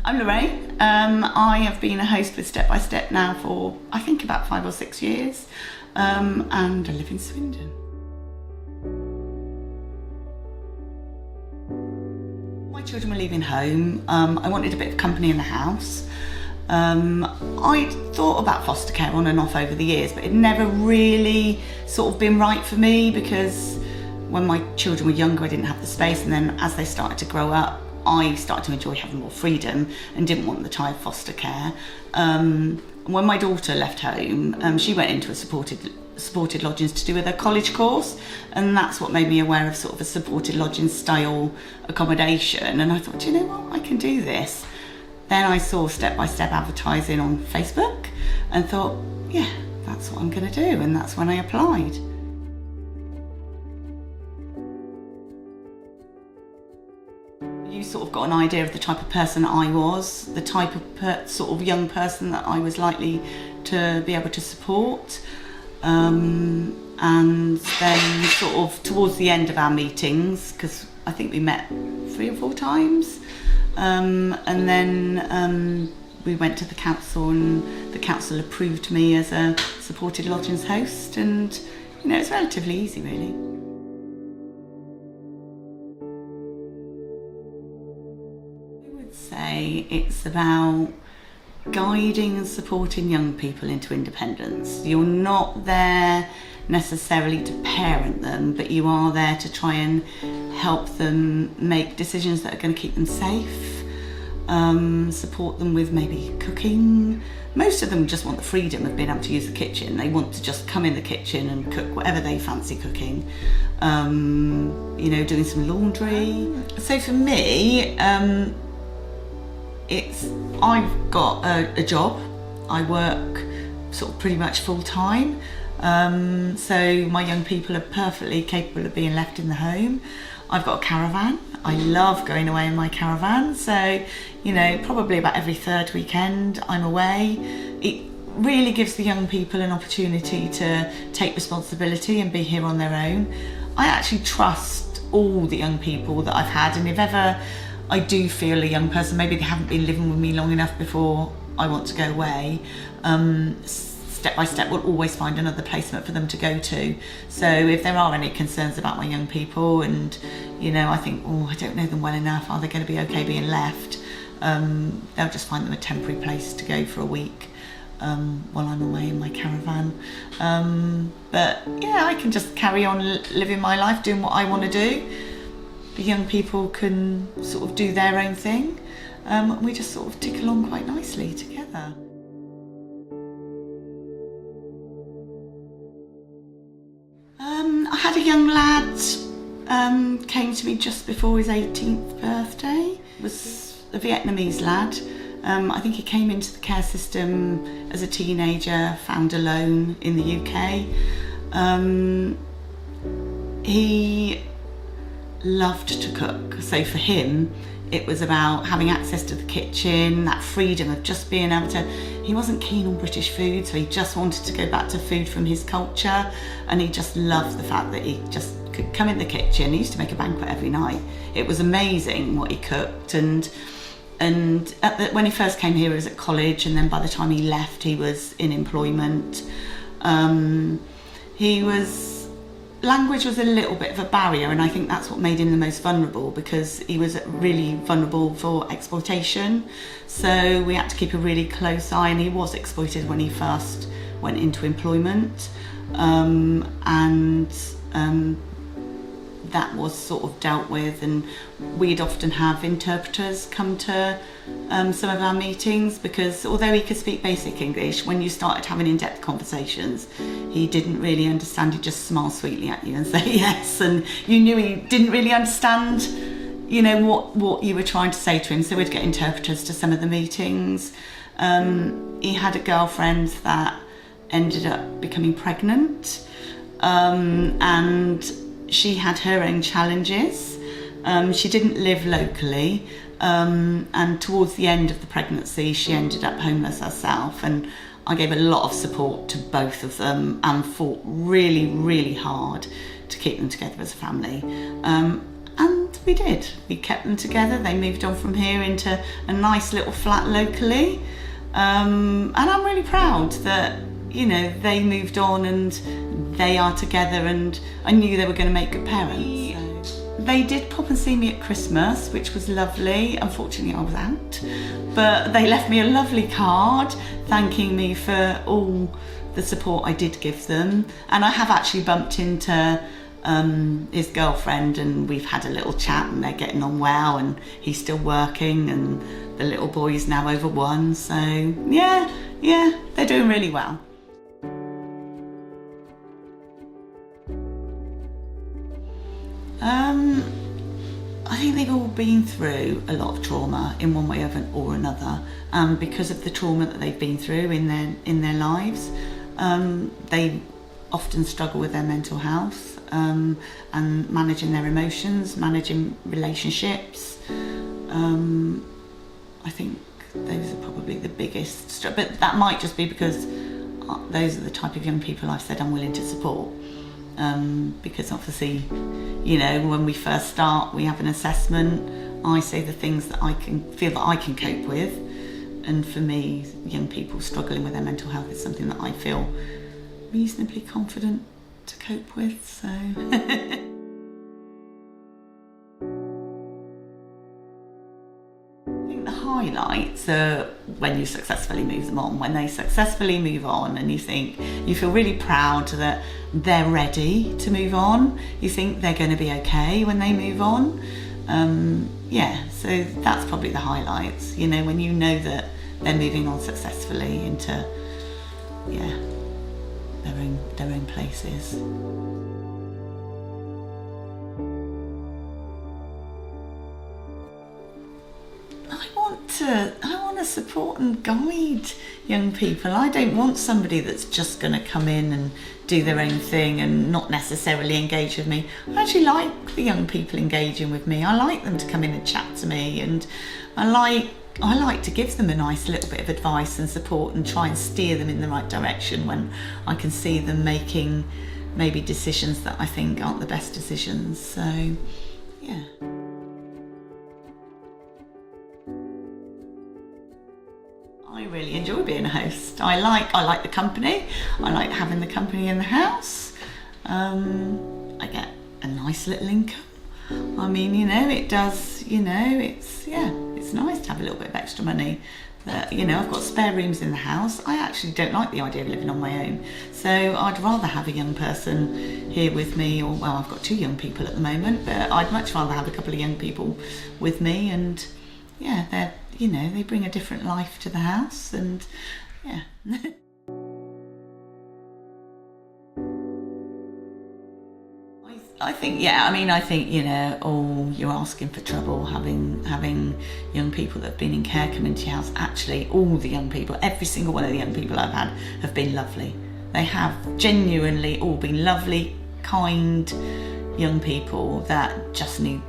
I'm Lorraine. I have been a host with Step by Step now for I think about 5 or 6 years, and I live in Swindon. My children were leaving home. I wanted a bit of company in the house. I'd thought about foster care on and off over the years, but it never really sort of been right for me because when my children were younger I didn't have the space, and then as they started to grow up I started to enjoy having more freedom and didn't want the tie of foster care. When my daughter left home, she went into a supported lodgings to do with her college course, and that's what made me aware of sort of a supported lodgings style accommodation, and I thought, do you know what, I can do this. Then I saw Step by Step advertising on Facebook and thought, yeah, that's what I'm going to do, and that's when I applied. You sort of got an idea of the type of person I was, the type of sort of young person that I was likely to be able to support. And then sort of towards the end of our meetings, because I think we met 3 or 4 times, and then we went to the council and the council approved me as a supported lodgings host, and you know, it's relatively easy really. Say it's about guiding and supporting young people into independence. You're not there necessarily to parent them, but you are there to try and help them make decisions that are going to keep them safe, support them with maybe cooking. Most of them just want the freedom of being able to use the kitchen. They want to just come in the kitchen and cook whatever they fancy cooking, you know, doing some laundry. So for me, I've got a job. I work sort of pretty much full time, so my young people are perfectly capable of being left in the home. I've got a caravan. I love going away in my caravan, so you know, probably about every 3rd weekend I'm away. It really gives the young people an opportunity to take responsibility and be here on their own. I actually trust all the young people that I've had, and if ever I do feel a young person, maybe they haven't been living with me long enough before I want to go away, Step by Step will always find another placement for them to go to. So if there are any concerns about my young people and, you know, I think, oh, I don't know them well enough, are they going to be okay being left? They'll just find them a temporary place to go for a week while I'm away in my caravan. But yeah, I can just carry on living my life, doing what I want to do. The young people can sort of do their own thing. We just sort of tick along quite nicely together. I had a young lad came to me just before his 18th birthday. It was a Vietnamese lad. I think he came into the care system as a teenager, found alone in the UK. He loved to cook, so for him it was about having access to the kitchen, that freedom of just being able to. He wasn't keen on British food, so he just wanted to go back to food from his culture, and he just loved the fact that he just could come in the kitchen. He used to make a banquet every night. It was amazing what he cooked, and when he first came here he was at college, and then by the time he left he was in employment. Language was a little bit of a barrier, and I think that's what made him the most vulnerable, because he was really vulnerable for exploitation. So we had to keep a really close eye, and he was exploited when he first went into employment. That was sort of dealt with, and we'd often have interpreters come to some of our meetings, because although he could speak basic English, when you started having in-depth conversations he didn't really understand. He'd just smile sweetly at you and say yes, and you knew he didn't really understand, you know, what you were trying to say to him, so we'd get interpreters to some of the meetings. He had a girlfriend that ended up becoming pregnant, and she had her own challenges. She didn't live locally, and towards the end of the pregnancy she ended up homeless herself, and I gave a lot of support to both of them and fought really, really hard to keep them together as a family. And we did. We kept them together. They moved on from here into a nice little flat locally. And I'm really proud that, you know, they moved on and they are together, and I knew they were going to make good parents. So. They did pop and see me at Christmas, which was lovely. Unfortunately, I was out, but they left me a lovely card thanking me for all the support I did give them. And I have actually bumped into his girlfriend, and we've had a little chat, and they're getting on well, and he's still working, and the little boy's now over 1, so yeah, they're doing really well. I think they've all been through a lot of trauma in one way or another, because of the trauma that they've been through in their lives. They often struggle with their mental health, and managing their emotions, managing relationships. I think those are probably the biggest, but that might just be because those are the type of young people I've said I'm willing to support. Because obviously, you know, when we first start, we have an assessment. I say the things that I can feel that I can cope with, and for me, young people struggling with their mental health is something that I feel reasonably confident to cope with. So. Highlights are when you successfully move them on, when they successfully move on, and you feel really proud that they're ready to move on. You think they're going to be okay when they move on. So that's probably the highlights, you know, when you know that they're moving on successfully into their own places. I want to support and guide young people. I don't want somebody that's just going to come in and do their own thing and not necessarily engage with me. I actually like the young people engaging with me. I like them to come in and chat to me, and I like to give them a nice little bit of advice and support and try and steer them in the right direction when I can see them making maybe decisions that I think aren't the best decisions. So, yeah. I really enjoy being a host. I like the company. I like having the company in the house. I get a nice little income. I mean, you know, it does, you know, it's nice to have a little bit of extra money. You know, I've got spare rooms in the house. I actually don't like the idea of living on my own. So I'd rather have a young person here with me, or, well, I've got 2 young people at the moment, but I'd much rather have a couple of young people with me, and yeah, they're, you know, they bring a different life to the house, and yeah. I think, you know, you're asking for trouble having young people that have been in care come into your house. Actually, all the young people, every single one of the young people I've had have been lovely. They have genuinely all been lovely, kind young people that just need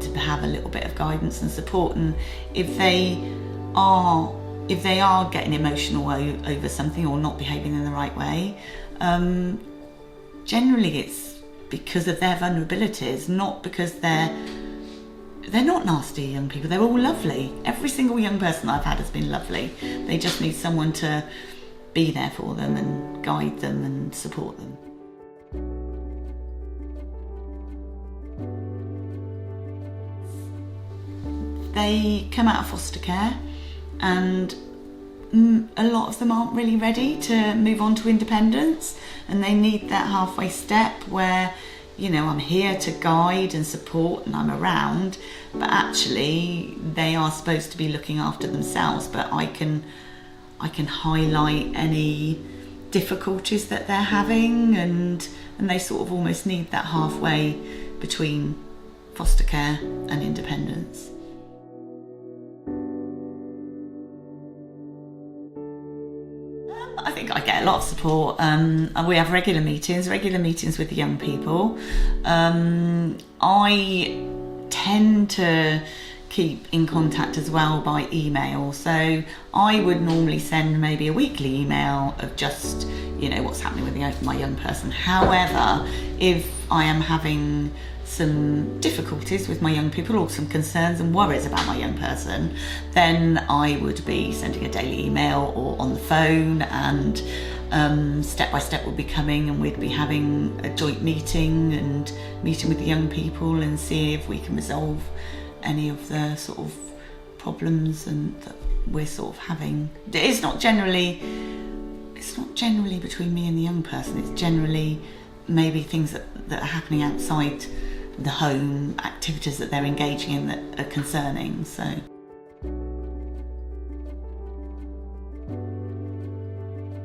to have a little bit of guidance and support. And if they are getting emotional over something or not behaving in the right way, generally it's because of their vulnerabilities, not because they're not nasty young people. They're all lovely. Every single young person I've had has been lovely. They just need someone to be there for them and guide them and support them. They come out of foster care, and a lot of them aren't really ready to move on to independence, and they need that halfway step where, you know, I'm here to guide and support and I'm around, but actually they are supposed to be looking after themselves, but I can highlight any difficulties that they're having, and they sort of almost need that halfway between foster care and independence. I think I get a lot of support. We have regular meetings with the young people. I tend to keep in contact as well by email. So I would normally send maybe a weekly email of just, you know, what's happening with my young person. However, if I am having some difficulties with my young people, or some concerns and worries about my young person, then I would be sending a daily email or on the phone, and step by step would be coming, and we'd be having a joint meeting and meeting with the young people and see if we can resolve any of the sort of problems and that we're sort of having. It's not generally between me and the young person. It's generally maybe things that are happening outside the home, activities that they're engaging in that are concerning. So.